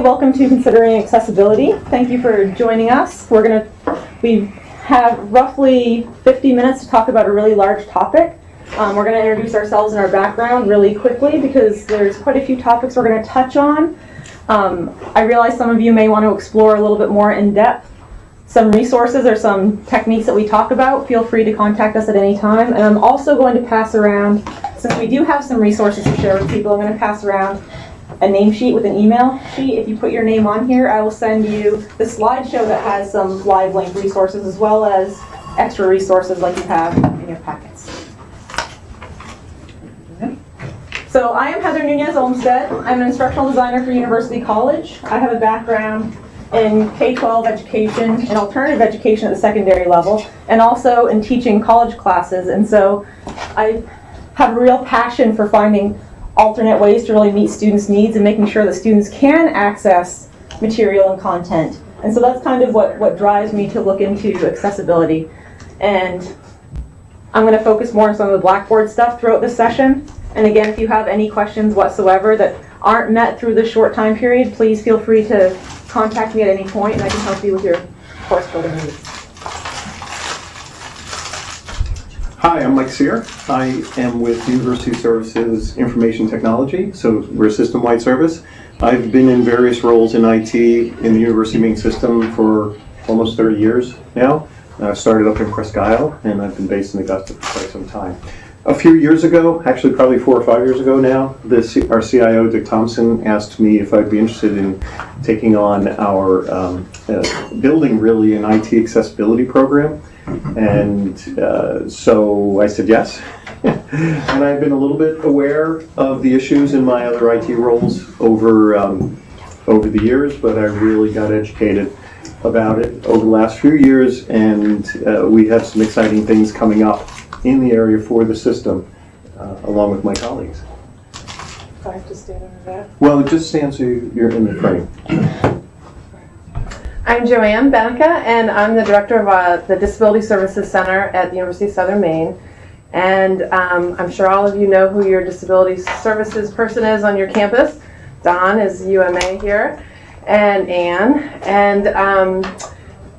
Welcome to Considering Accessibility. Thank you for joining us. We have roughly 50 minutes to talk about a really large topic. We're going to introduce ourselves and our background really quickly because there's quite a few topics we're going to touch on. I realize some of you may want to explore a little bit more in depth some resources or some techniques that we talk about. Feel free to contact us at any time. And I'm also going to pass around, since we do have some resources to share with people, I'm going to pass around a name sheet with an email sheet. If you put your name on here, I will send you the slideshow that has some live link resources as well as extra resources like you have in your packets. So I am Heather Nunez Olmstead. I'm an instructional designer for University College. I have a background in K-12 education and alternative education at the secondary level, and also in teaching college classes. And so I have a real passion for finding alternate ways to really meet students' needs and making sure that students can access material and content. And so that's kind of what drives me to look into accessibility. And I'm going to focus more on some of the Blackboard stuff throughout this session. And again, if you have any questions whatsoever that aren't met through this short time period, please feel free to contact me at any point and I can help you with your course building needs. Hi, I'm Mike Sear. I am with University Services Information Technology, so we're a system-wide service. I've been in various roles in IT in the university main system for almost 30 years now. I started up in Presque Isle, and I've been based in Augusta for quite some time. A few years ago, actually probably 4 or 5 years ago now, our CIO, Dick Thompson, asked me if I'd be interested in taking on our building really an IT accessibility program. And so I said yes. And I've been a little bit aware of the issues in my other IT roles over the years, but I really got educated about it over the last few years, and we have some exciting things coming up in the area for the system, along with my colleagues. Do I have to stand over that? Well, just stand so you're in the frame. I'm Joanne Benica, and I'm the director of the Disability Services Center at the University of Southern Maine. And I'm sure all of you know who your disability services person is on your campus. Don is UMA here, and Anne. And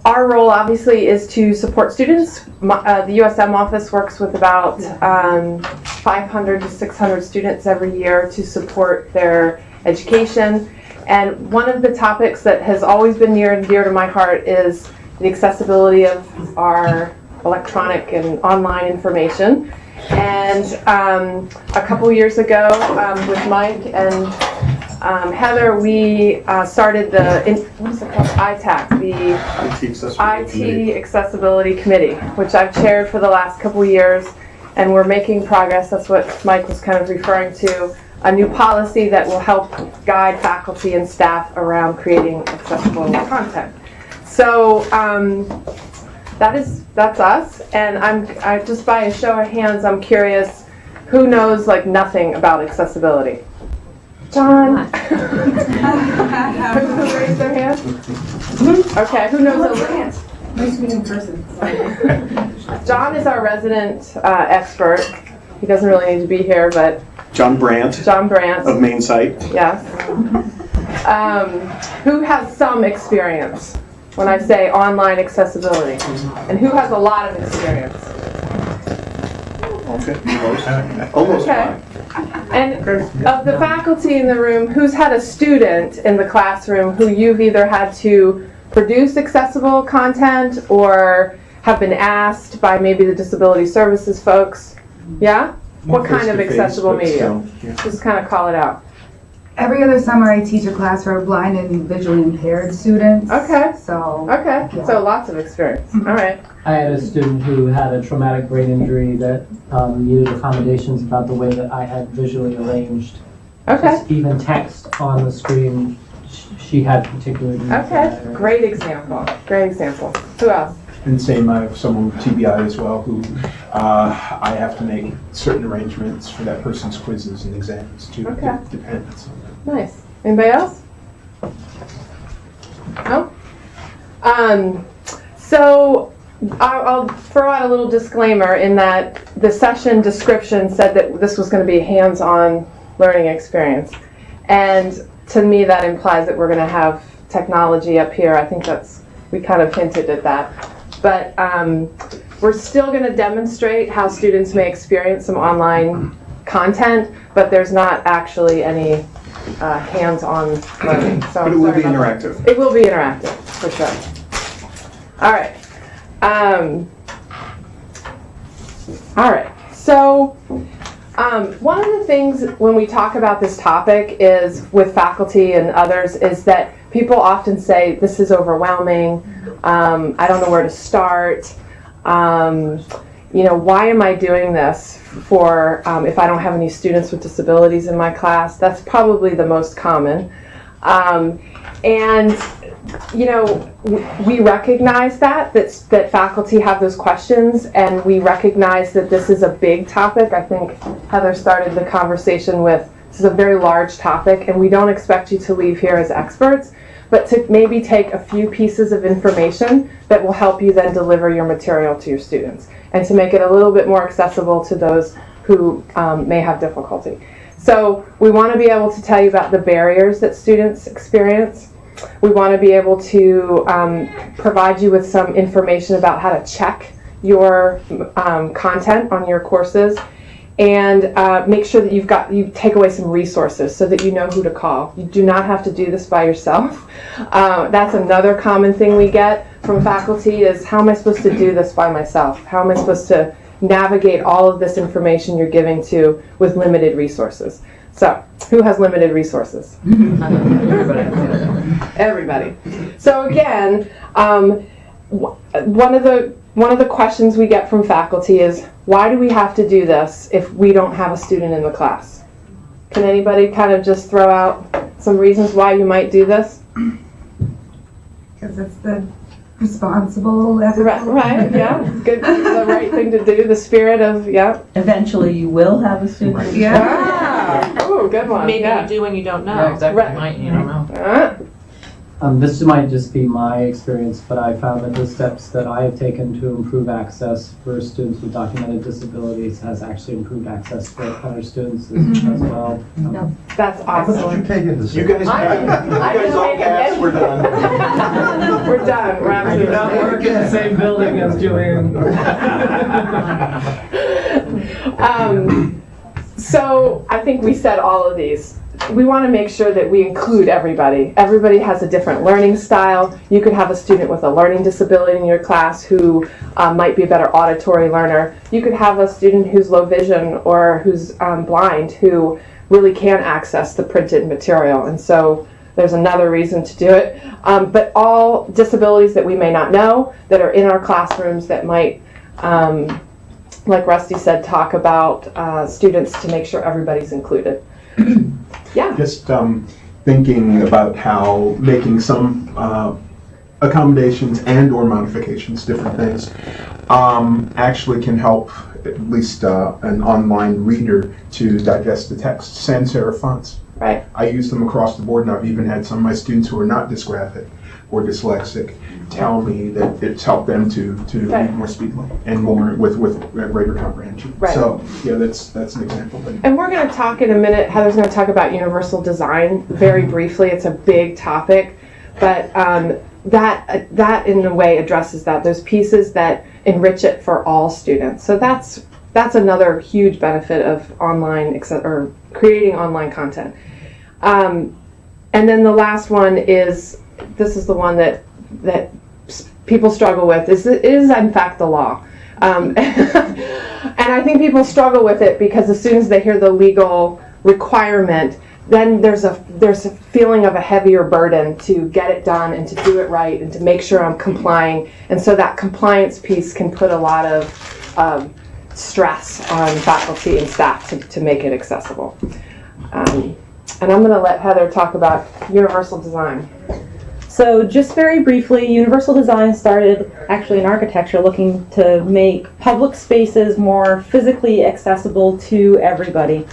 our role, obviously, is to support students. The USM office works with about 500 to 600 students every year to support their education. And one of the topics that has always been near and dear to my heart is the accessibility of our electronic and online information. And a couple years ago, with Mike and Heather, we started what is it called? ITAC, the IT Accessibility Committee, which I've chaired for the last couple years, and we're making progress. That's what Mike was kind of referring to. A new policy that will help guide faculty and staff around creating accessible content. So that's us, and I just by a show of hands, I'm curious, who knows like nothing about accessibility? John. Who raised their hand? Okay, who knows a little? Nice to meet in person. John is our resident expert. He doesn't really need to be here, but John Brandt of Main Site. Yes. Who has some experience when I say online accessibility? And who has a lot of experience? Okay, almost. Okay. And of the faculty in the room, who's had a student in the classroom who you've either had to produce accessible content or have been asked by maybe the disability services folks? Yeah? What kind of accessible media? Just kind of call it out. Every other summer I teach a class for blind and visually impaired students. Okay. So So lots of experience. All right. I had a student who had a traumatic brain injury that needed accommodations about the way that I had visually arranged. Okay. Just even text on the screen, she had particular needs. Okay. Great example. Great example. Who else? And same, I have someone with TBI as well who I have to make certain arrangements for that person's quizzes and exams too. Okay. Depends. Nice. Anybody else? No? So I'll throw out a little disclaimer in that the session description said that this was going to be a hands-on learning experience. And to me, that implies that we're going to have technology up here. I think we kind of hinted at that. But we're still going to demonstrate how students may experience some online content, but there's not actually any hands-on learning. So But it will be interactive. It will be interactive, for sure. All right. All right. So one of the things when we talk about this topic is with faculty and others is that people often say, this is overwhelming. I don't know where to start. Why am I doing this for if I don't have any students with disabilities in my class? That's probably the most common. We recognize that faculty have those questions, and we recognize that this is a big topic. I think Heather started the conversation with, this is a very large topic, and we don't expect you to leave here as experts, but to maybe take a few pieces of information that will help you then deliver your material to your students, and to make it a little bit more accessible to those who may have difficulty. So we want to be able to tell you about the barriers that students experience. We want to be able to provide you with some information about how to check your content on your courses, and make sure that you take away some resources so that you know who to call. You do not have to do this by yourself. That's another common thing we get from faculty is, how am I supposed to do this by myself? How am I supposed to navigate all of this information you're giving to with limited resources? So, who has limited resources? Everybody. So again, one of the questions we get from faculty is, why do we have to do this if we don't have a student in the class? Can anybody kind of just throw out some reasons why you might do this? Because it's the responsible, ethical. Right, yeah. Good, the right thing to do, the spirit of, yeah. Eventually you will have a student. Yeah. Oh, good one. Maybe yeah. you do when you don't know. Yeah, exactly. Right. Might, you don't know. This might just be my experience, but I found that the steps that I have taken to improve access for students with documented disabilities has actually improved access for other students as well. That's awesome. You guys all pass, we're done. We're done. We're absolutely Not work in the same building as Julian. So I think we said all of these. We want to make sure that we include everybody. Everybody has a different learning style. You could have a student with a learning disability in your class who might be a better auditory learner. You could have a student who's low vision or who's blind who really can't access the printed material. And so there's another reason to do it. But all disabilities that we may not know that are in our classrooms that might, like Rusty said, talk about students to make sure everybody's included. Yeah. Just thinking about how making some accommodations and or modifications, different things, actually can help at least an online reader to digest the text. Sans serif fonts. Right. I use them across the board, and I've even had some of my students who are not dysgraphic or dyslexic tell me that it's helped them to read more speedily and more with greater comprehension. Right. So yeah, that's an example. And we're going to talk in a minute, Heather's going to talk about universal design very briefly. It's a big topic, but that in a way addresses that. Those pieces that enrich it for all students. So that's another huge benefit of online or creating online content. And then the last one is, this is the one that people struggle with, is in fact the law. And I think people struggle with it because as soon as they hear the legal requirement, then there's a feeling of a heavier burden to get it done and to do it right and to make sure I'm complying. And so that compliance piece can put a lot of stress on faculty and staff to make it accessible. And I'm going to let Heather talk about universal design. So just very briefly, universal design started actually in architecture, looking to make public spaces more physically accessible to everybody.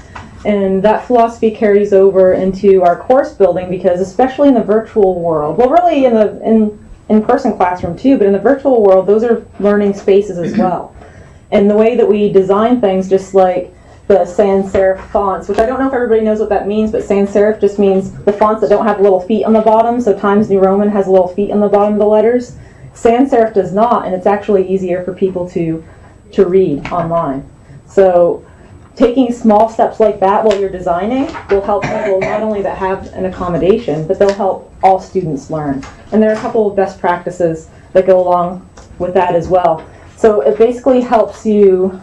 And that philosophy carries over into our course building because especially in the virtual world, well really in the in-person classroom too, but in the virtual world, those are learning spaces as well. And the way that we design things, just like the sans serif fonts, which I don't know if everybody knows what that means, but sans serif just means the fonts that don't have little feet on the bottom. So Times New Roman has little feet on the bottom of the letters. Sans serif does not, and it's actually easier for people to read online. So taking small steps like that while you're designing will help people not only that have an accommodation, but they'll help all students learn. And there are a couple of best practices that go along with that as well. So it basically helps you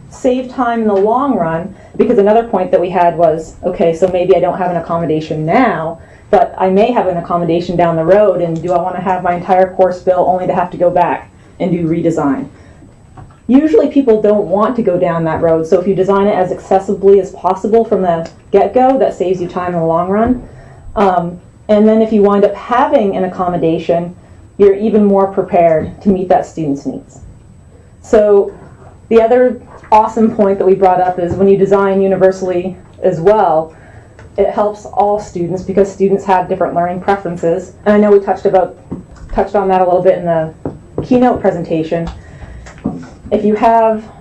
save time in the long run, because another point that we had was, okay, so maybe I don't have an accommodation now, but I may have an accommodation down the road, and do I want to have my entire course bill only to have to go back and do redesign? Usually people don't want to go down that road, so if you design it as accessibly as possible from the get-go, that saves you time in the long run. And then if you wind up having an accommodation, you're even more prepared to meet that student's needs. So the other awesome point that we brought up is when you design universally as well, it helps all students because students have different learning preferences. And I know we touched on that a little bit in the keynote presentation. If you have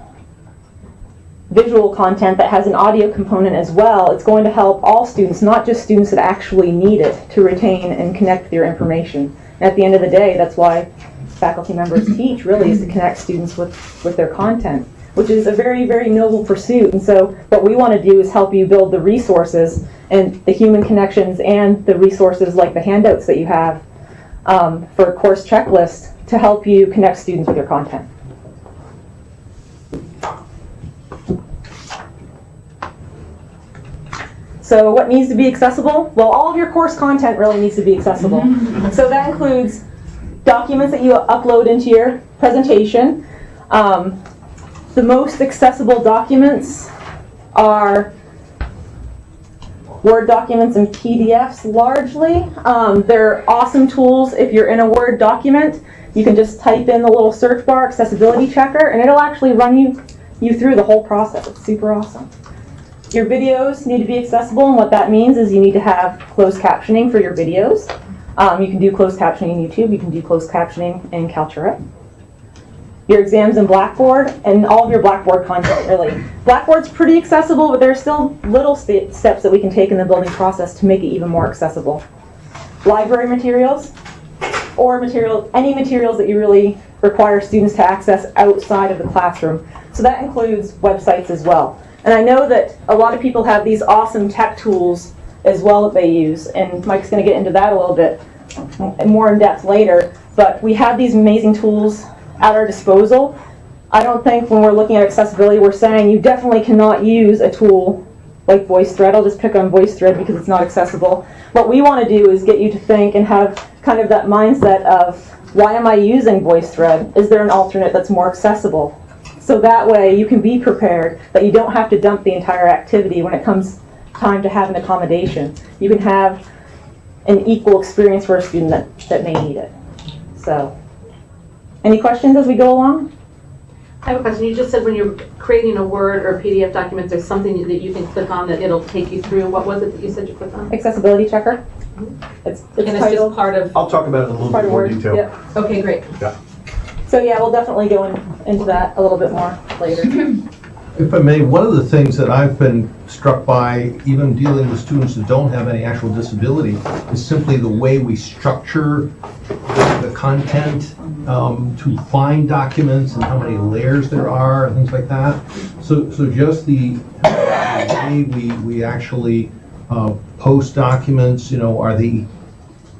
visual content that has an audio component as well, it's going to help all students, not just students that actually need it to retain and connect with your information. And at the end of the day, that's why faculty members teach, really, is to connect students with their content, which is a very, very noble pursuit. And so what we want to do is help you build the resources and the human connections and the resources like the handouts that you have for a course checklist to help you connect students with your content. So what needs to be accessible? Well, all of your course content really needs to be accessible. So that includes documents that you upload into your presentation. The most accessible documents are Word documents and PDFs largely. They're awesome tools if you're in a Word document. You can just type in the little search bar, accessibility checker, and it'll actually run you through the whole process. It's super awesome. Your videos need to be accessible, and what that means is you need to have closed captioning for your videos. You can do closed captioning in YouTube. You can do closed captioning in Kaltura. Your exams in Blackboard, and all of your Blackboard content, really. Blackboard's pretty accessible, but there's still little steps that we can take in the building process to make it even more accessible. Library materials, or any materials that you really require students to access outside of the classroom. So that includes websites as well. And I know that a lot of people have these awesome tech tools as well that they use, and Mike's going to get into that a little bit more in depth later, but we have these amazing tools at our disposal. I don't think when we're looking at accessibility we're saying you definitely cannot use a tool like VoiceThread. I'll just pick on VoiceThread because it's not accessible. What we want to do is get you to think and have kind of that mindset of, why am I using VoiceThread? Is there an alternate that's more accessible? So that way you can be prepared that you don't have to dump the entire activity when it comes time to have an accommodation. You can have an equal experience for a student that may need it. So, any questions as we go along? I have a question. You just said when you're creating a Word or PDF document, there's something that you can click on that it'll take you through. What was it that you said you clicked on? Accessibility checker. It's And it's titled, just part of... I'll talk about it in a little part bit of more Word. detail. Yep. Okay, great. So yeah, we'll definitely go into that a little bit more later. If I may, one of the things that I've been struck by, even dealing with students that don't have any actual disability, is simply the way we structure the content to find documents and how many layers there are and things like that. So just the way we actually post documents,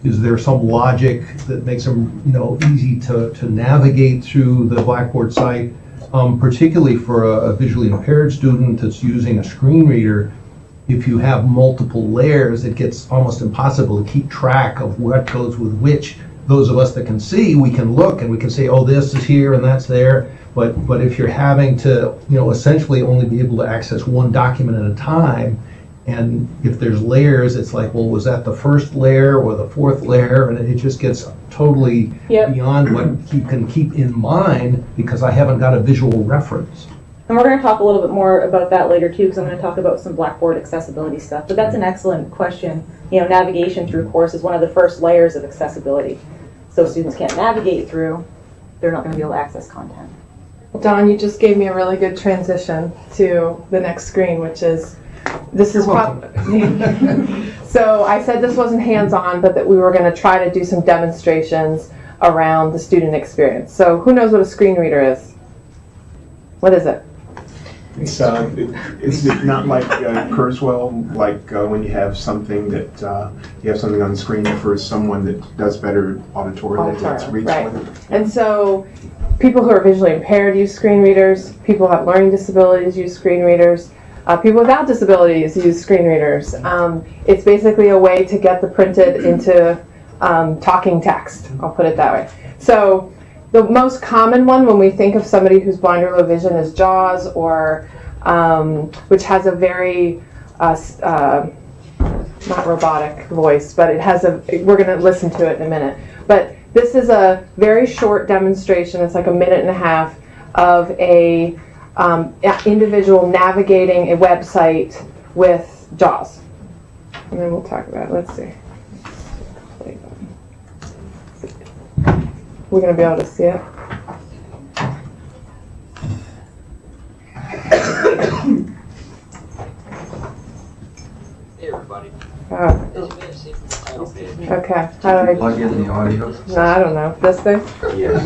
is there some logic that makes them, easy to navigate through the Blackboard site? Particularly for a visually impaired student that's using a screen reader, if you have multiple layers, it gets almost impossible to keep track of what goes with which. Those of us that can see, we can look and we can say, oh, this is here and that's there. But if you're having to, essentially only be able to access one document at a time, and if there's layers, it's like, well, was that the first layer or the fourth layer? And it just gets totally beyond what you can keep in mind because I haven't got a visual reference. And we're going to talk a little bit more about that later too, because I'm going to talk about some Blackboard accessibility stuff. But that's an excellent question. Navigation through course is one of the first layers of accessibility. So students can't navigate through, they're not going to be able to access content. Don, you just gave me a really good transition to the next screen, which is, this is so I said this wasn't hands-on, but that we were going to try to do some demonstrations around the student experience. So who knows what a screen reader is? What is it? It's not like Kurzweil, like when you have something that, you have something on the screen for someone that does better auditorially, that's reads right. with it. And so people who are visually impaired use screen readers, people who have learning disabilities use screen readers, people without disabilities use screen readers. It's basically a way to get the printed into talking text, I'll put it that way. So the most common one when we think of somebody who's blind or low vision is JAWS, or which has a very not robotic voice, but it has a, we're going to listen to it in a minute. But this is a very short demonstration, it's like a minute and a half, of a individual navigating a website with JAWS. And then we'll talk about it. Let's see. We're going to be able to see it. Hey everybody. Okay. How do I plug in the audio? No, I don't know. This thing? Yes.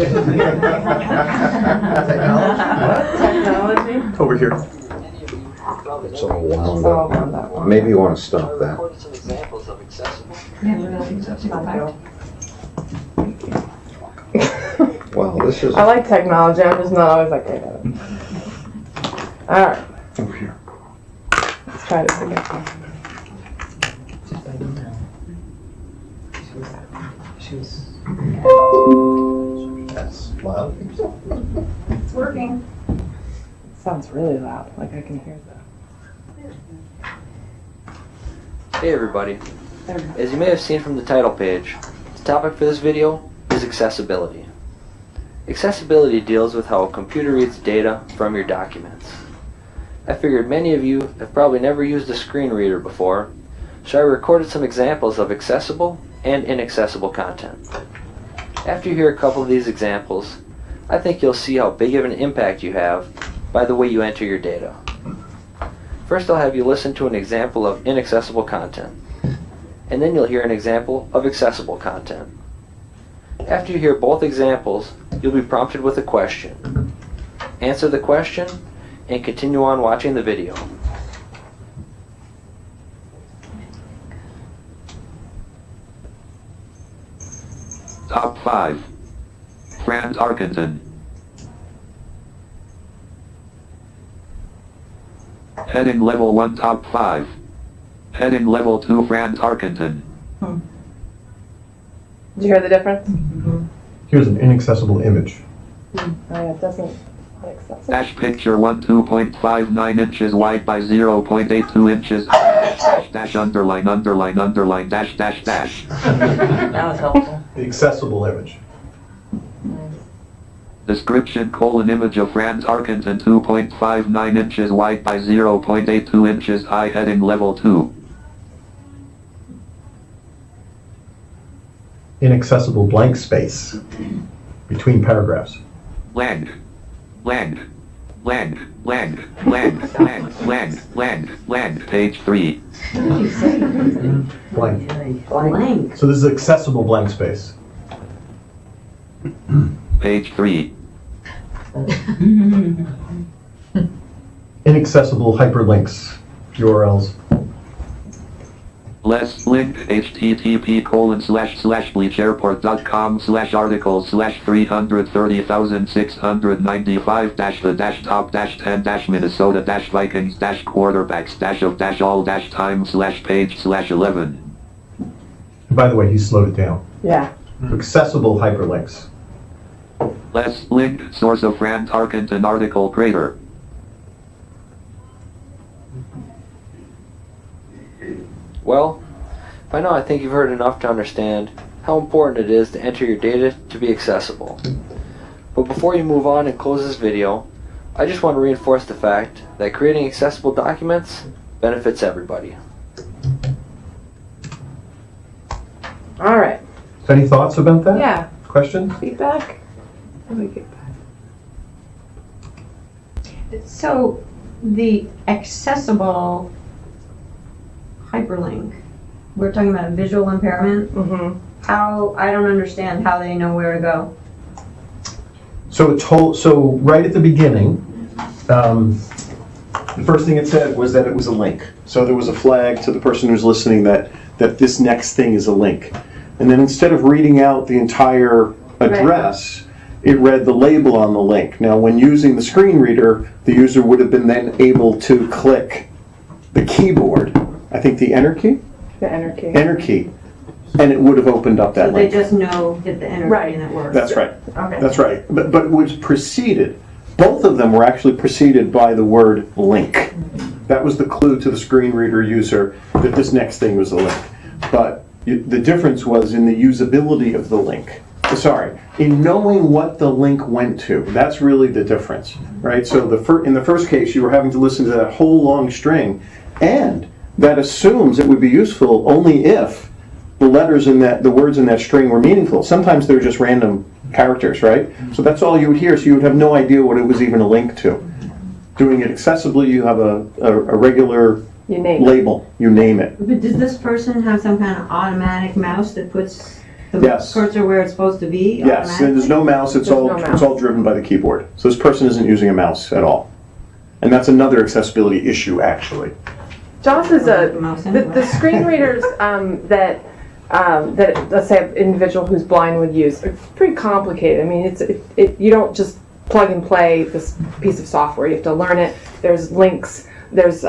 Technology? Over here. It's all wound Oh, up. on that one. Maybe you want to stop that. Well, this is I like technology. I'm just not always like great at it. All right. over here. Let's try this again. That's loud. It's working. Sounds really loud. Like I can hear that. Hey everybody. As you may have seen from the title page, the topic for this video is accessibility. Accessibility deals with how a computer reads data from your documents. I figured many of you have probably never used a screen reader before, so I recorded some examples of accessible and inaccessible content. After you hear a couple of these examples, I think you'll see how big of an impact you have by the way you enter your data. First, I'll have you listen to an example of inaccessible content, and then you'll hear an example of accessible content. After you hear both examples, you'll be prompted with a question. Answer the question, and continue on watching the video. Top 5. Franz Arkenton. Heading Level 1 Top 5. Heading Level 2 Franz Arkenton. Did you hear the difference? Here's an inaccessible image. Oh yeah, it doesn't accessible. Dash picture 1 2.59 inches wide by 0.82 inches. Dash underline underline underline dash dash dash. That was helpful. The accessible image. Description: image of Franz Arkenton 2.59 inches wide by 0.82 inches high, heading level 2. Inaccessible blank space between paragraphs. Land. Page 3. Blank. Blank. So this is accessible blank space. Page 3. Inaccessible hyperlinks, URLs. Less link http://the-top-330,690.-the-top-10-minnesota-vikings-quarterbacks-of-all-time/page/11. By the way, he slowed it down. Yeah. Accessible hyperlinks. Less link source of Franz Arkenton article creator. Well, by now I think you've heard enough to understand how important it is to enter your data to be accessible. But before you move on and close this video, I just want to reinforce the fact that creating accessible documents benefits everybody. All right. Any thoughts about that? Yeah. Questions? Feedback? What do we get back? So the accessible hyperlink, we're talking about visual impairment. Mm-hmm. How, I don't understand how they know where to go. So right at the beginning, The first thing it said was that it was a link. So there was a flag to the person who's listening that this next thing is a link. And then instead of reading out the entire address, it read the label on the link. Now, when using the screen reader, the user would have been then able to click the keyboard, I think the enter key? The enter key. Enter key. And it would have opened up that So they link. just know, hit the enter key and it works. That's right. Okay. That's right. But it was preceded. Both of them were actually preceded by the word link. That was the clue to the screen reader user that this next thing was a link. But the difference was in the usability of the link. Sorry, in knowing what the link went to. That's really the difference, right? So in the first case, you were having to listen to that whole long string, and that assumes it would be useful only if the letters in the words in that string were meaningful. Sometimes they're just random characters, right? So that's all you would hear, so you would have no idea what it was even a link to. Doing it accessibly, you have a regular label. You name it. But does this person have some kind of automatic mouse that puts the Yes. cursor where it's supposed to be? Yes, and there's no mouse. It's all driven by the keyboard. So this person isn't using a mouse at all, and that's another accessibility issue, actually. JAWS is the screen readers that let's say an individual who's blind would use. It's pretty complicated. I mean, you don't just plug and play this piece of software. You have to learn it. There's links. There's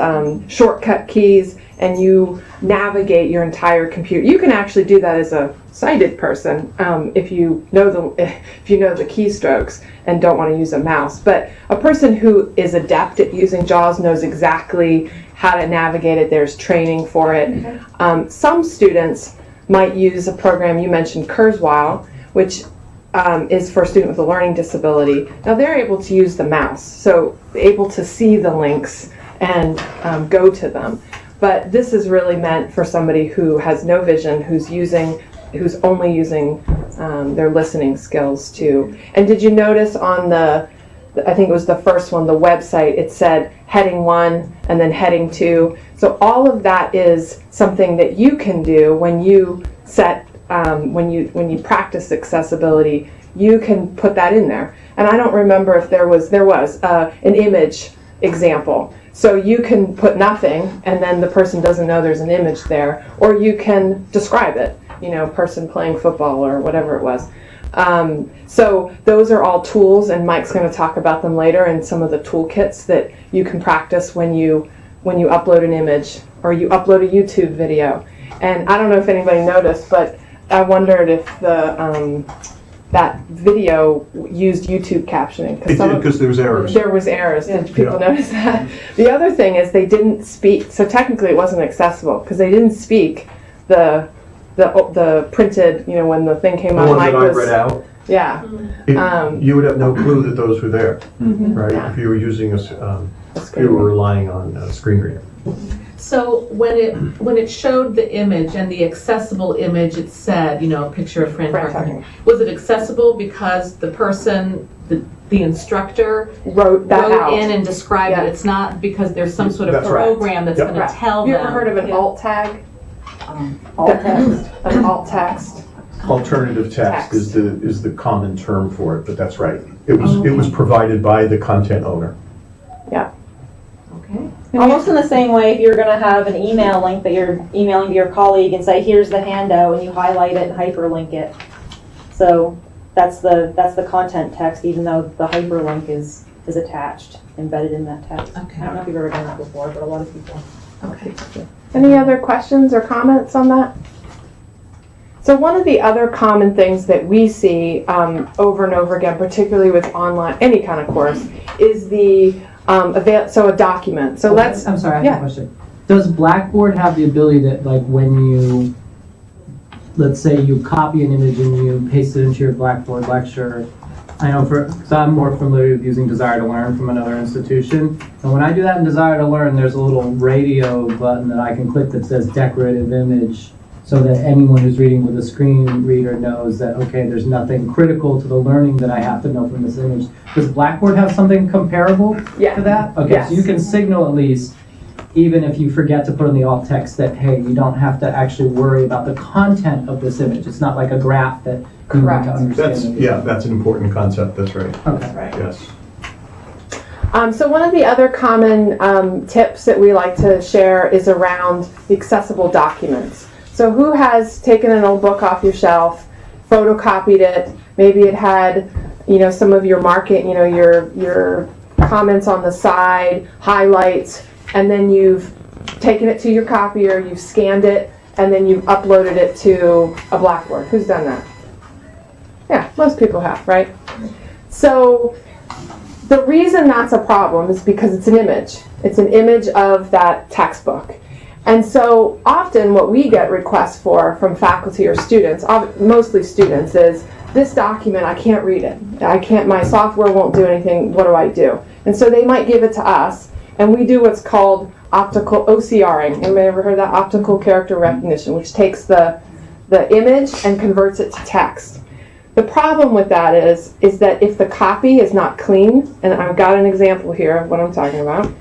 shortcut keys, and you navigate your entire computer. You can actually do that as a sighted person if you know the keystrokes and don't want to use a mouse. But a person who is adept at using JAWS knows exactly how to navigate it. There's training for it. Okay. Some students might use a program you mentioned, Kurzweil, which is for a student with a learning disability. Now they're able to use the mouse, so able to see the links and go to them. But this is really meant for somebody who has no vision, who's only using their listening skills too. And did you notice on I think it was the first one, the website, it said heading 1 and then heading 2. So all of that is something that you can do when you set, when you practice accessibility, you can put that in there. And I don't remember if there was an image example. So you can put nothing and then the person doesn't know there's an image there, or you can describe it, person playing football or whatever it was. So those are all tools, and Mike's going to talk about them later, and some of the toolkits that you can practice when you upload an image or you upload a YouTube video. And I don't know if anybody noticed, but I wondered if that video used YouTube captioning. It did, because there was errors. There was errors. Did people notice that? The other thing is they didn't speak, so technically it wasn't accessible because they didn't speak the printed, when the thing came The on. ones Mike that I was, read out? Yeah. You would have no clue that those were there, right? Yeah. If you were using if you were relying on a screen reader. So when it showed the image and the accessible image, it said, a picture of Fran Tarkenton. Was it accessible because the person, the instructor wrote out in and described it? It's not because there's some sort of program that's going to tell them. You ever heard of an alt tag? Alt text. An alt text. Alternative text is the common term for it, but that's right. It was provided by the content owner. Yeah. Okay. Almost in the same way, if you're going to have an email link that you're emailing to your colleague and say, here's the handout, and you highlight it and hyperlink it. So that's the content text, even though the hyperlink is attached, embedded in that text. Okay. I don't know if you've ever done that before, but a lot of people. Okay. Any other questions or comments on that? So one of the other common things that we see over and over again, particularly with online, any kind of course, is the a document. So let's. I'm sorry, I have a question. Does Blackboard have the ability that, like, when you, let's say you copy an image and you paste it into your Blackboard lecture, I know because I'm more familiar with using Desire to Learn from another institution, and when I do that in Desire to Learn, there's a little radio button that I can click that says decorative image, so that anyone who's reading with a screen reader knows that, okay, there's nothing critical to the learning that I have to know from this image. Does Blackboard have something comparable to that? Okay, Yes. so you can signal at least, even if you forget to put in the alt text, that, hey, you don't have to actually worry about the content of this image. It's not like a graph that you need Correct. to understand. That's an important concept, that's right. Okay. Right. Yes. So one of the other common tips that we like to share is around the accessible documents. So who has taken an old book off your shelf, photocopied it, maybe it had, some of your your comments on the side, highlights, and then you've taken it to your copier, you've scanned it, and then you've uploaded it to a Blackboard. Who's done that? Yeah, most people have, right? So the reason that's a problem is because it's an image. It's an image of that textbook. And so often what we get requests for from faculty or students, mostly students, is this document, I can't read it. My software won't do anything, what do I do? And so they might give it to us, and we do what's called optical OCRing. Anybody ever heard of that? Optical character recognition, which takes the image and converts it to text. The problem with that is that if the copy is not clean, and I've got an example here of what I'm talking about.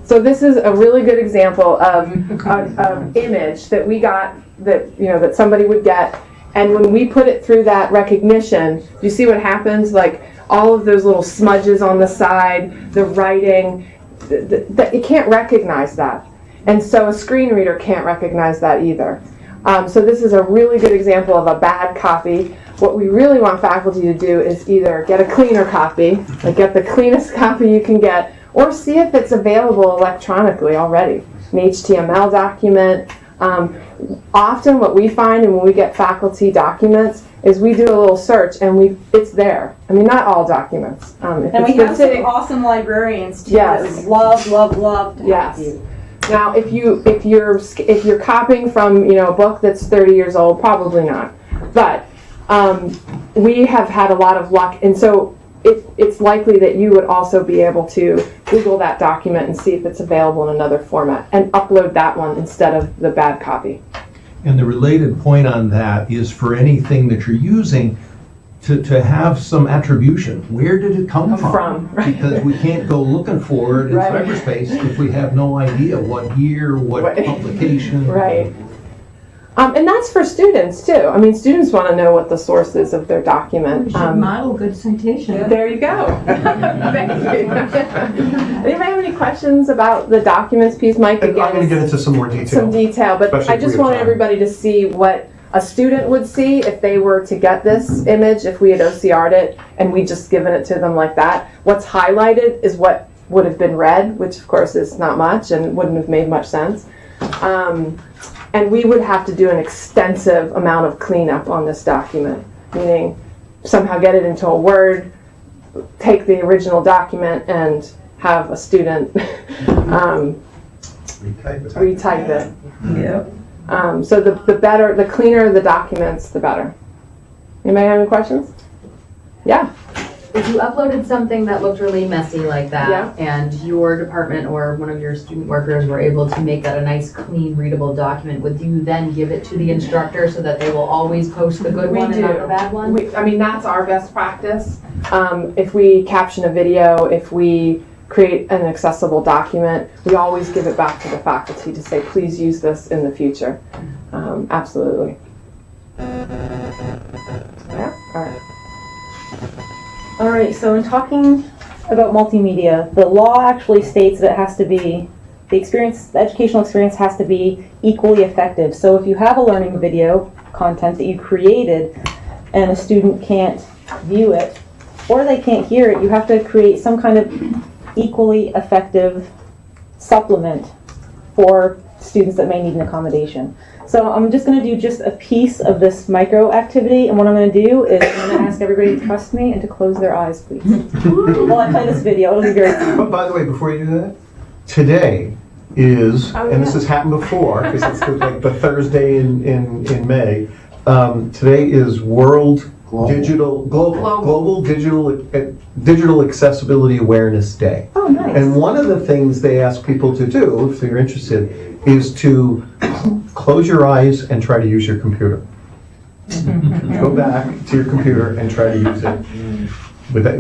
So this is a really good example of an image that we got that somebody would get, and when we put it through that recognition, you see what happens? Like all of those little smudges on the side, the writing, it can't recognize that, and so a screen reader can't recognize that either. So this is a really good example of a bad copy. What we really want faculty to do is either get a cleaner copy, like get the cleanest copy you can get, or see if it's available electronically already, an HTML document. Often what we find, and when we get faculty documents, is we do a little search and it's there. I mean, not all documents. And we have some awesome librarians too that would love to help you. Now, if you're copying from a book that's 30 years old, probably not. But we have had a lot of luck, and so it's likely that you would also be able to Google that document and see if it's available in another format and upload that one instead of the bad copy. And the related point on that is for anything that you're using to have some attribution. Where did it come from? Right. Because we can't go looking for it in Right. cyberspace if we have no idea what year, what Right. publication. Right. And that's for students too. I mean, students want to know what the source is of their document. We should model good citation. There you go. Thank you. Anybody have any questions about the documents piece, Mike? I'm going to get into some more detail. Some detail, but especially I if just we have want time. everybody to see what a student would see if they were to get this image, if we had OCR'd it and we just given it to them like that. What's highlighted is what would have been read, which of course is not much and wouldn't have made much sense. And we would have to do an extensive amount of cleanup on this document, meaning somehow get it into a Word, take the original document and have a student retype it. Yep. So the cleaner the documents, the better. Anybody have any questions? Yeah. If you uploaded something that looked really messy like that, Yeah. and your department or one of your student workers were able to make that a nice, clean, readable document, would you then give it to the instructor so that they will always post the good one and not the bad one? That's our best practice. If we caption a video, if we create an accessible document, we always give it back to the faculty to say, please use this in the future. Absolutely. Yeah, all right. All right, so in talking about multimedia, the law actually states that it has to be, the educational experience has to be equally effective. So if you have a learning video content that you created and a student can't view it or they can't hear it, you have to create some kind of equally effective supplement for students that may need an accommodation. So I'm just going to do just a piece of this micro activity, and what I'm going to do is I'm going to ask everybody to trust me and to close their eyes, please. While I play this video, it'll be very cool. But by the way, before you do that, today is, and this has happened before, because it's like the Thursday in May, today is World Global Digital Accessibility Awareness Day. Oh, nice. And one of the things they ask people to do, if you're interested, is to close your eyes and try to use your computer. Go back to your computer and try to use it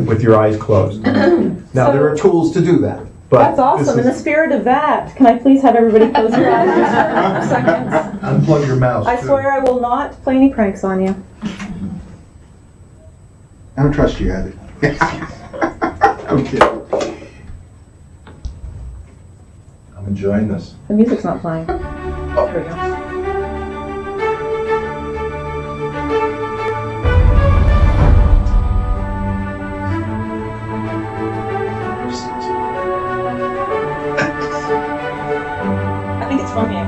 with your eyes closed. Now, there are tools to do that. But that's awesome. In the spirit of that, can I please have everybody close your eyes just for a second? Unplug your mouse. I swear I will not play any pranks on you. I don't trust you, Abby. I'm kidding. I'm enjoying this. The music's not playing. Oh, there we go. I think it's from you.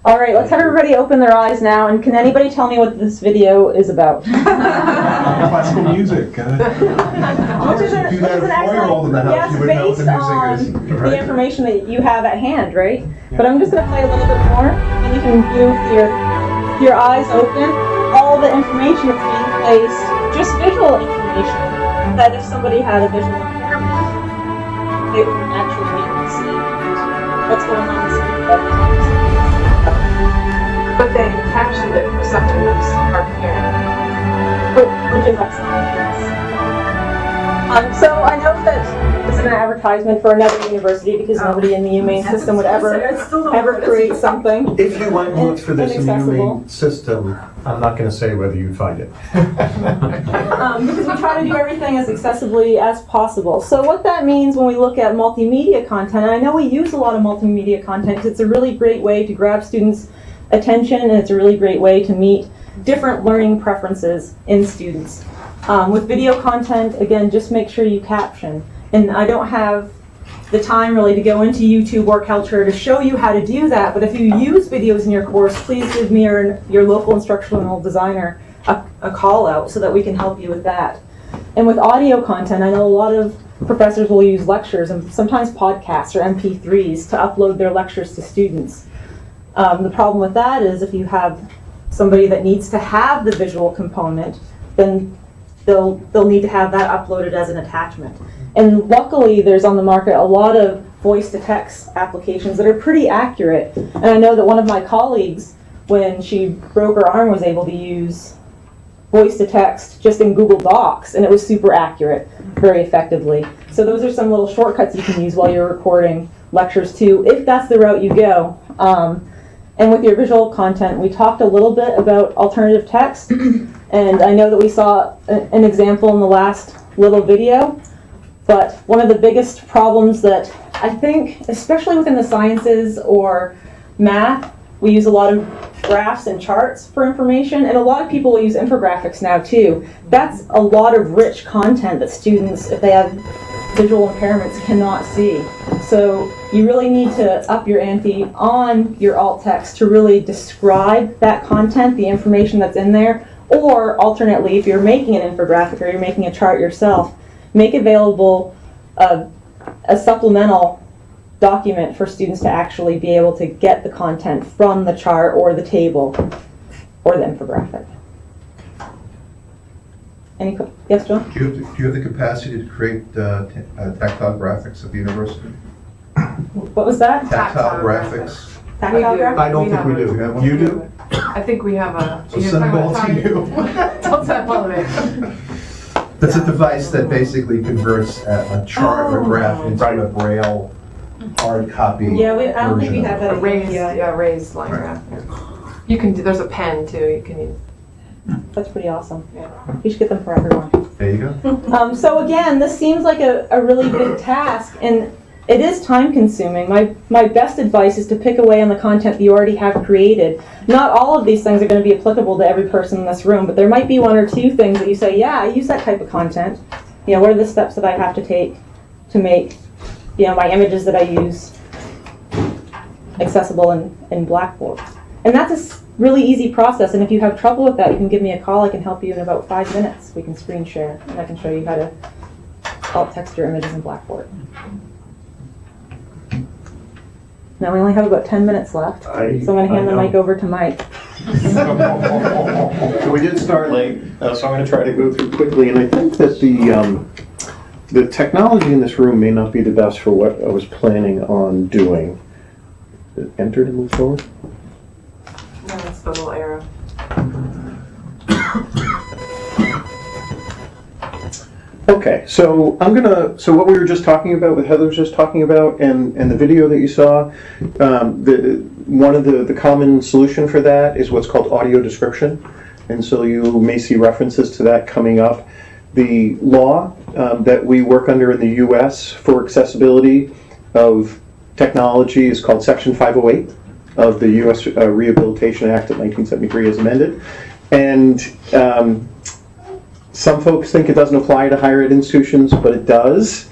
All right, let's have everybody open their eyes now, and can anybody tell me what this video is about? Classical music. Which is an four-year-old in the house, yes, you would know what based the on music is. the information that you have at hand, right? But I'm just going to play a little bit more, and you can view your eyes open, all the information that's being placed, just visual information, that if somebody had a visual impairment, they would actually be able to see what's going on in the screen. But they captioned it for something that's hard to hear. Which is excellent. So I know that this is an advertisement for another university because nobody in the UMaine system would ever create something. If you went and looked for this in the inaccessible. UMaine system, I'm not going to say whether you'd find it. Because we try to do everything as accessibly as possible. So what that means when we look at multimedia content, and I know we use a lot of multimedia content because it's a really great way to grab students' attention, and it's a really great way to meet different learning preferences in students. With video content, again, just make sure you caption. And I don't have the time really to go into YouTube or Kaltura to show you how to do that, but if you use videos in your course, please give me or your local instructional designer a call out so that we can help you with that. And with audio content, I know a lot of professors will use lectures and sometimes podcasts or MP3s to upload their lectures to students. The problem with that is if you have somebody that needs to have the visual component, then they'll need to have that uploaded as an attachment. And luckily, there's on the market a lot of voice-to-text applications that are pretty accurate. And I know that one of my colleagues, when she broke her arm, was able to use voice-to-text just in Google Docs, and it was super accurate, very effectively. So those are some little shortcuts you can use while you're recording lectures too, if that's the route you go. And with your visual content, we talked a little bit about alternative text, and I know that we saw an example in the last little video, but one of the biggest problems that I think, especially within the sciences or math, we use a lot of graphs and charts for information, and a lot of people will use infographics now too. That's a lot of rich content that students, if they have visual impairments, cannot see. So you really need to up your ante on your alt text to really describe that content, the information that's in there, or alternately, if you're making an infographic or you're making a chart yourself, make available a supplemental document for students to actually be able to get the content from the chart or the table or the infographic. Yes, John? Do you have the capacity to create tactile graphics at the university? What was that? Tactile graphics? Tactile graphics? I don't think we do. You do? I think we have a. So send them all to you. Don't send them all to me. That's a device that basically converts a chart or graph into a braille hard copy. Yeah, I don't think we have that. Raised line graph. You can do. There's a pen too. You can use. That's pretty awesome. Yeah. You should get them for everyone. There you go. So again, this seems like a really big task, and it is time consuming. My best advice is to pick away on the content that you already have created. Not all of these things are going to be applicable to every person in this room, but there might be one or two things that you say, yeah, I use that type of content. You know, what are the steps that I have to take to make, you know, my images that I use accessible in Blackboard. And that's a really easy process, and if you have trouble with that, you can give me a call. I can help you in about 5 minutes. We can screen share, and I can show you how to alt text your images in Blackboard. Now we only have about 10 minutes left, so I'm going to hand the mic over to Mike. So we did start late, so I'm going to try to go through quickly, and I think that the technology in this room may not be the best for what I was planning on doing. Enter to move forward? No, it's the little arrow. Okay, so so what we were just talking about, what Heather was just talking about, and the video that you saw, one of the common solution for that is what's called audio description. And so you may see references to that coming up. The law that we work under in the US for accessibility of technology is called Section 508 of the US Rehabilitation Act of 1973 as amended. And some folks think it doesn't apply to higher ed institutions, but it does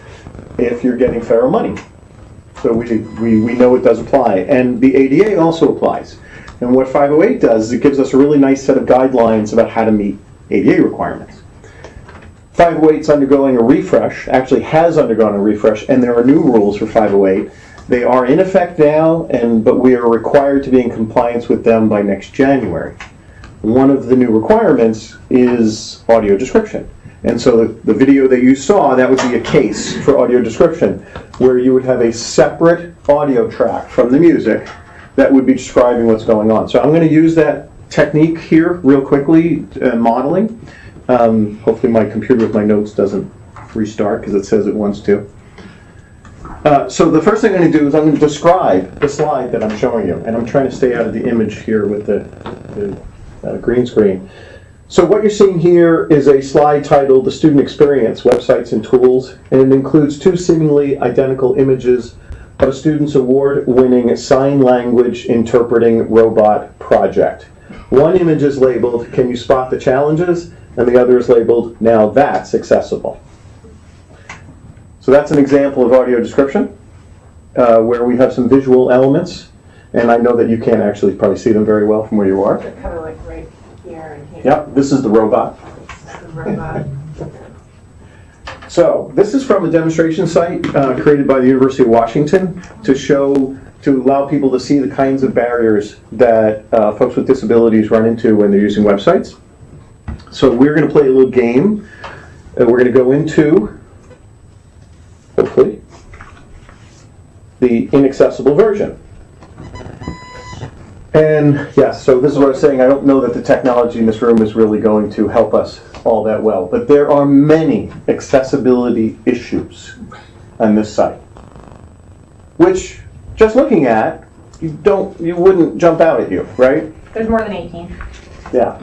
if you're getting federal money. So we know it does apply. And the ADA also applies. And what 508 does is it gives us a really nice set of guidelines about how to meet ADA requirements. 508 is undergoing a refresh, actually has undergone a refresh, and there are new rules for 508. They are in effect now, but we are required to be in compliance with them by next January. One of the new requirements is audio description. And so the video that you saw, that would be a case for audio description, where you would have a separate audio track from the music that would be describing what's going on. So I'm going to use that technique here real quickly, modeling. Hopefully my computer with my notes doesn't restart because it says it wants to. So the first thing I'm going to do is I'm going to describe the slide that I'm showing you. And I'm trying to stay out of the image here with the green screen. So what you're seeing here is a slide titled The Student Experience, Websites and Tools, and it includes two seemingly identical images of a student's award-winning sign language interpreting robot project. One image is labeled, Can you spot the challenges? And the other is labeled, Now that's accessible. So that's an example of audio description, where we have some visual elements, and I know that you can't actually probably see them very well from where you are. They're kind of like right here and here. Yep, this is the robot. The robot. So this is from a demonstration site created by the University of Washington to allow people to see the kinds of barriers that folks with disabilities run into when they're using websites. So we're going to play a little game. We're going to go into, hopefully, the inaccessible version. And yes, so this is what I was saying. I don't know that the technology in this room is really going to help us all that well, but there are many accessibility issues on this site, which just looking at, you wouldn't jump out at you, right? There's more than 18. Yeah.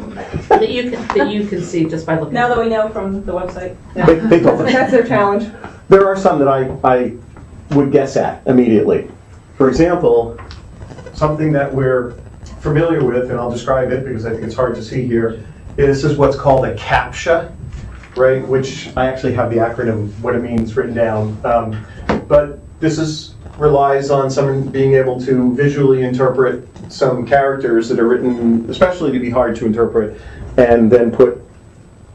That you can see just by looking. Now that we know from the website. Yeah. They told us. That's their challenge. There are some that I would guess at immediately. For example, something that we're familiar with, and I'll describe it because I think it's hard to see here, this is what's called a CAPTCHA, right? Which I actually have the acronym, what it means, written down. But this relies on someone being able to visually interpret some characters that are written especially to be hard to interpret, and then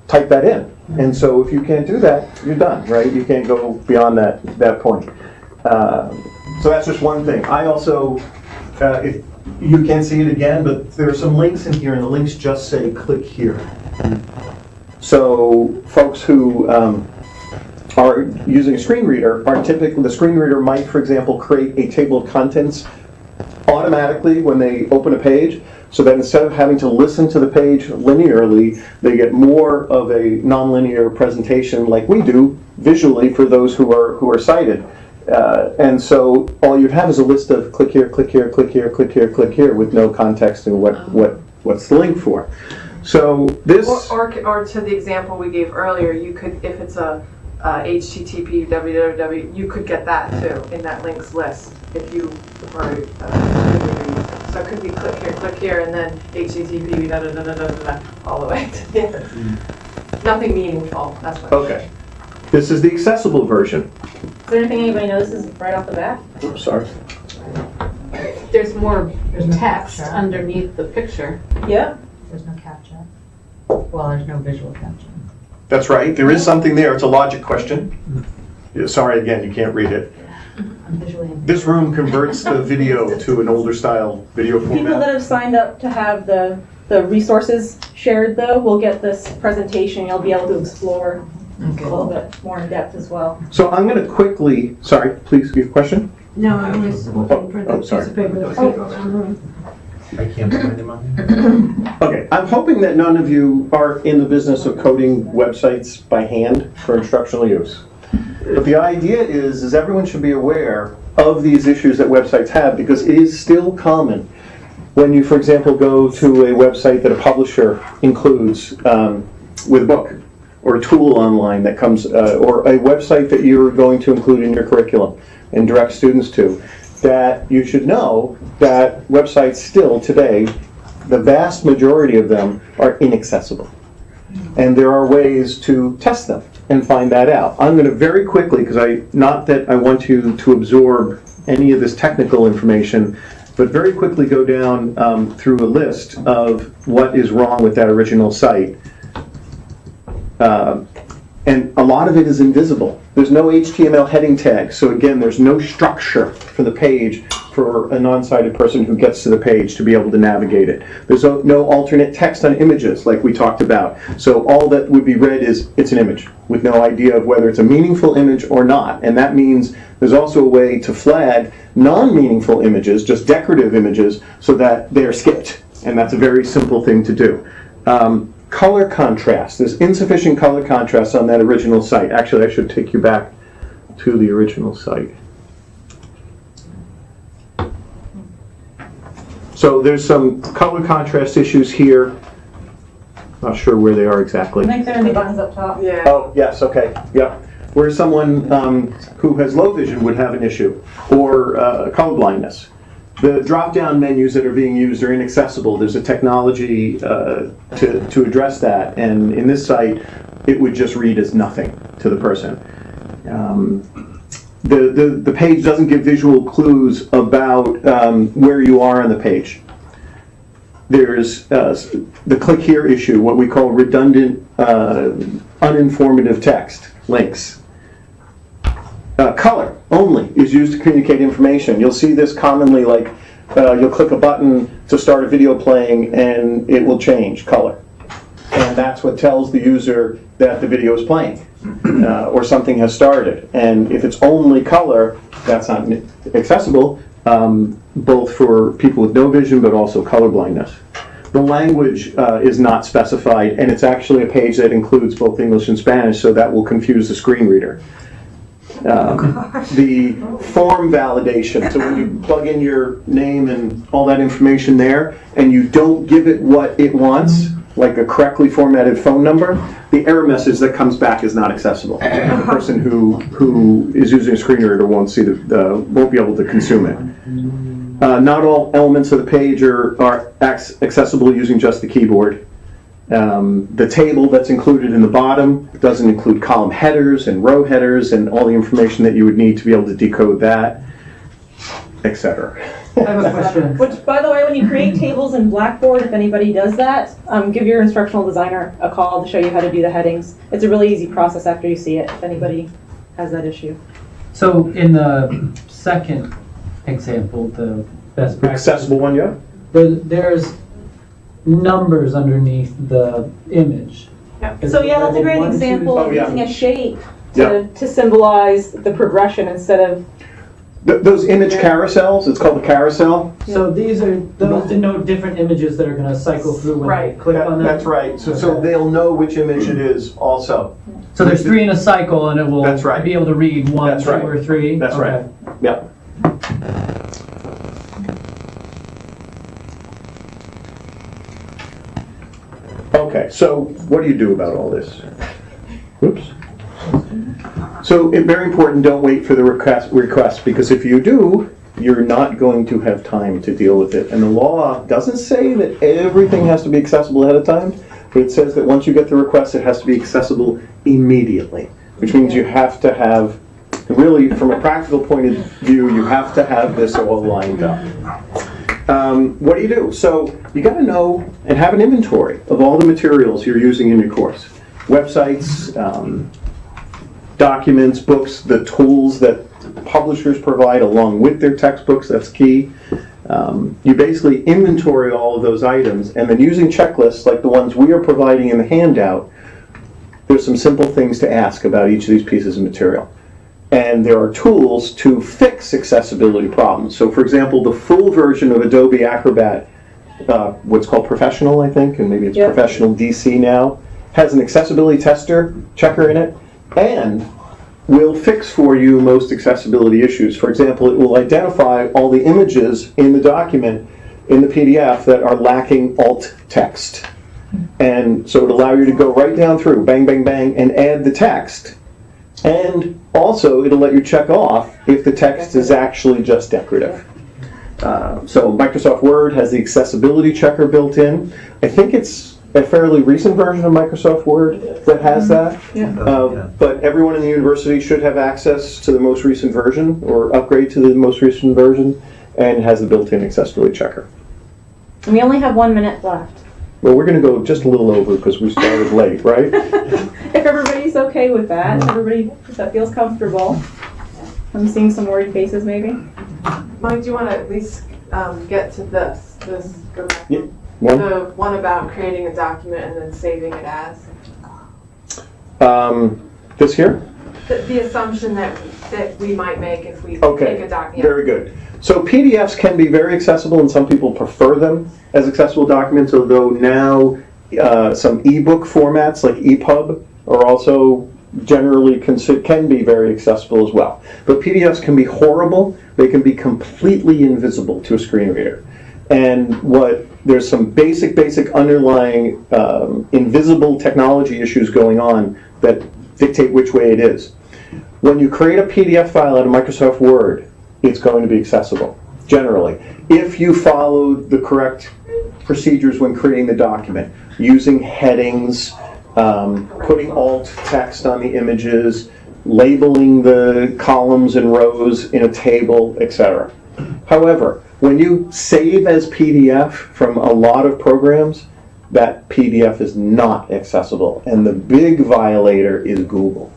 type that in. And so if you can't do that, you're done, right? You can't go beyond that point. So that's just one thing. I also, if you can see it again, but there are some links in here, and the links just say click here. So folks who are using a screen reader are typically, the screen reader might, for example, create a table of contents automatically when they open a page, so that instead of having to listen to the page linearly, they get more of a nonlinear presentation like we do visually for those who are sighted. And so all you have is a list of click here, click here, click here, click here, click here, with no context in what's the link for. So this, or to the example we gave earlier, you could, if it's a HTTP www, you could get that too in that links list if you are so it could be click here, and then HTTP da da da da da da all the way to the end. Nothing meaningful. That's what. okay. This is the accessible version. Is there anything anybody notices right off the bat? Oops, sorry. There's more text underneath the picture. Yeah. There's no caption. Well, there's no visual caption. That's right. There is something there. It's a logic question. Yeah, sorry, again, you can't read it. This room converts the video to an older style video People that format. have signed up to have the resources shared though will get this presentation. You'll be able to explore a little bit more in depth as well. So I'm going to quickly, sorry, please, your question? No, I'm just looking for the piece sorry. of paper that's going to go around the room. I can't find him on here. Okay, I'm hoping that none of you are in the business of coding websites by hand for instructional use. But the idea is everyone should be aware of these issues that websites have, because it is still common when you, for example, go to a website that a publisher includes with a book or a tool online that comes, or a website that you're going to include in your curriculum and direct students to, that you should know that websites still today, the vast majority of them are inaccessible. And there are ways to test them and find that out. I'm going to very quickly, because not that I want you to absorb any of this technical information, but very quickly go down through a list of what is wrong with that original site. And a lot of it is invisible. There's no HTML heading tag, so again, there's no structure for the page for a non-sighted person who gets to the page to be able to navigate it. There's no alternate text on images like we talked about. So all that would be read is it's an image with no idea of whether it's a meaningful image or not. And that means there's also a way to flag non-meaningful images, just decorative images, so that they're skipped. And that's a very simple thing to do. Color contrast. There's insufficient color contrast on that original site. Actually, I should take you back to the original site. So there's some color contrast issues here. Not sure where they are exactly. I think they're in the buttons up top. Yeah. Oh, yes, okay, yep. Where someone who has low vision would have an issue, or color blindness. The drop-down menus that are being used are inaccessible. There's a technology to address that, and in this site, it would just read as nothing to the person. The page doesn't give visual clues about where you are on the page. There's the click here issue, what we call redundant, uninformative text links. Color only is used to communicate information. You'll see this commonly, like you'll click a button to start a video playing and it will change color. And that's what tells the user that the video is playing or something has started. And if it's only color, that's not accessible, both for people with no vision but also color blindness. The language is not specified, and it's actually a page that includes both English and Spanish, so that will confuse the screen reader. The form validation, so when you plug in your name and all that information there, and you don't give it what it wants, like a correctly formatted phone number, the error message that comes back is not accessible. The person who is using a screen reader won't see won't be able to consume it. Not all elements of the page are accessible using just the keyboard. The table that's included in the bottom doesn't include column headers and row headers and all the information that you would need to be able to decode that, etc. I have a question. Which, by the way, when you create tables in Blackboard, if anybody does that, give your instructional designer a call to show you how to do the headings. It's a really easy process after you see it, if anybody has that issue. So in the second example, the best practice, Accessible one, yeah? there's numbers underneath the image. So yeah, that's a great example of yeah. using a shape Yeah. to symbolize the progression instead of... Those image carousels, it's called a carousel. So these are, those denote different images that are going to cycle through when Right. you click on them? That's right. So they'll know which image it is also. So there's 3 in a cycle and it will That's right. be able to read 1, That's 2, right. or 3? That's right. Yep. Okay, so what do you do about all this? Whoops. So it's very important, don't wait for the request, because if you do, you're not going to have time to deal with it. And the law doesn't say that everything has to be accessible ahead of time, but it says that once you get the request, it has to be accessible immediately, which means you have to have, really, from a practical point of view, you have to have this all lined up. What do you do? So you got to know and have an inventory of all the materials you're using in your course. Websites, documents, books, the tools that publishers provide along with their textbooks. That's key. You basically inventory all of those items, and then using checklists like the ones we are providing in the handout, there's some simple things to ask about each of these pieces of material. And there are tools to fix accessibility problems. So for example, the full version of Adobe Acrobat, what's called Professional, I think, and maybe it's Professional DC now, has an accessibility tester checker in it, and will fix for you most accessibility issues. For example, it will identify all the images in the document in the PDF that are lacking alt text. And so it'll allow you to go right down through, bang, bang, bang, and add the text. And also, it'll let you check off if the text is actually just decorative. So Microsoft Word has the accessibility checker built in. I think it's a fairly recent version of Microsoft Word that has that. But everyone in the university should have access to the most recent version or upgrade to the most recent version, and it has the built-in accessibility checker. And we only have 1 minute left. Well, we're going to go just a little over because we started late, right? If everybody's okay with that, if that feels comfortable. I'm seeing some worried faces maybe. Mike, do you want to at least get to this go back. Yeah. One? The one about creating a document and then saving it as? This here? The assumption that we might make if we Okay, make a document. very good. So PDFs can be very accessible, and some people prefer them as accessible documents, although now some ebook formats like EPUB are also generally can be very accessible as well. But PDFs can be horrible. They can be completely invisible to a screen reader. And there's some basic underlying invisible technology issues going on that dictate which way it is. When you create a PDF file out of Microsoft Word, it's going to be accessible, generally. If you followed the correct procedures when creating the document, using headings, putting alt text on the images, labeling the columns and rows in a table, etc. However, when you save as PDF from a lot of programs, that PDF is not accessible, and the big violator is Google.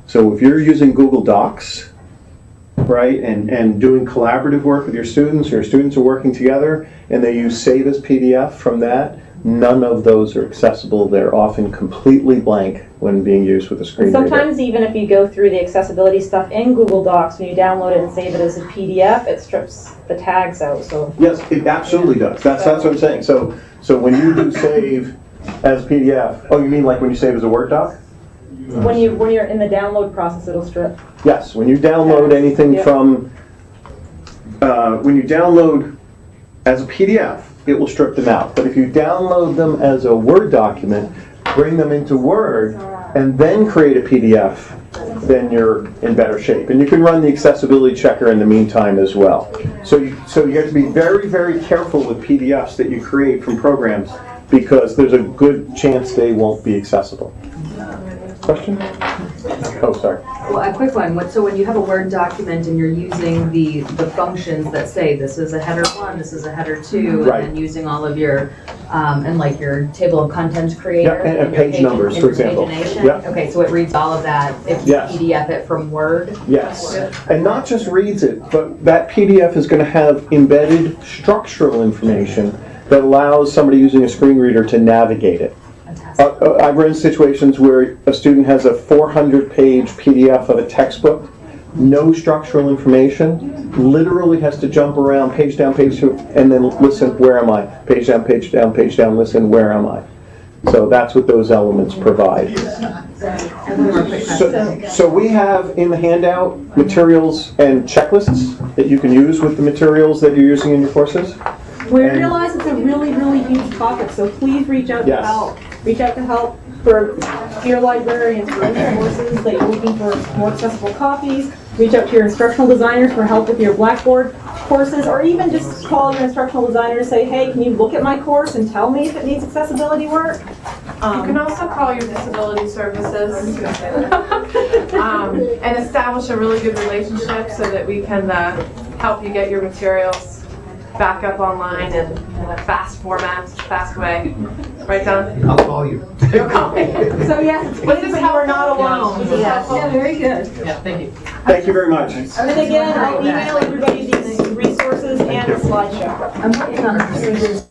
So if you're using Google Docs, right, and doing collaborative work with your students are working together, and they use save as PDF from that, none of those are accessible. They're often completely blank when being used with a screen reader. Sometimes even if you go through the accessibility stuff in Google Docs, when you download it and save it as a PDF, it strips the tags out. So yes, it absolutely does. That's what I'm saying. So when you do save as PDF, oh, you mean like when you save as a Word doc? when you're in the download process, it'll strip. Yes, when you download anything from, when you download as a PDF, it will strip them out. But if you download them as a Word document, bring them into Word, and then create a PDF, then you're in better shape. And you can run the accessibility checker in the meantime as well. So you have to be very, very careful with PDFs that you create from programs, because there's a good chance they won't be accessible. Question? Oh, sorry. Well, a quick one. So when you have a Word document and you're using the functions that say this is a header 1, this is a header 2, Right. and then using all of your and like your table of contents creator Yeah, and page numbers, for example. pagination. Yeah. Okay, so it reads all of that if you Yes. PDF it from Word. Yes, and not just reads it, but that PDF is going to have embedded structural information that allows somebody using a screen reader to navigate it. I've run situations where a student has a 400-page PDF of a textbook, no structural information, literally has to jump around page down, page two, and then listen, where am I? Page down, page down, page down, listen, where am I? So that's what those elements provide. So we have in the handout materials and checklists that you can use with the materials that you're using in your courses. We realize it's a really, really huge topic, so please reach out to Yes. help. Reach out to help for your librarians, for resources that you're looking for more accessible copies. Reach out to your instructional designers for help with your Blackboard courses, or even just call your instructional designer and say, hey, can you look at my course and tell me if it needs accessibility work? You can also call your disability services and establish a really good relationship so that we can help you get your materials back up online in a fast format, fast way. Right, Don? I'll call you. You'll call me. So yes, it's But easy, this but you are not alone. Yes. Yeah, very good. Yeah, thank you. Thank you very much. And again, I'll email everybody these resources and the slideshow. I'm working on a procedures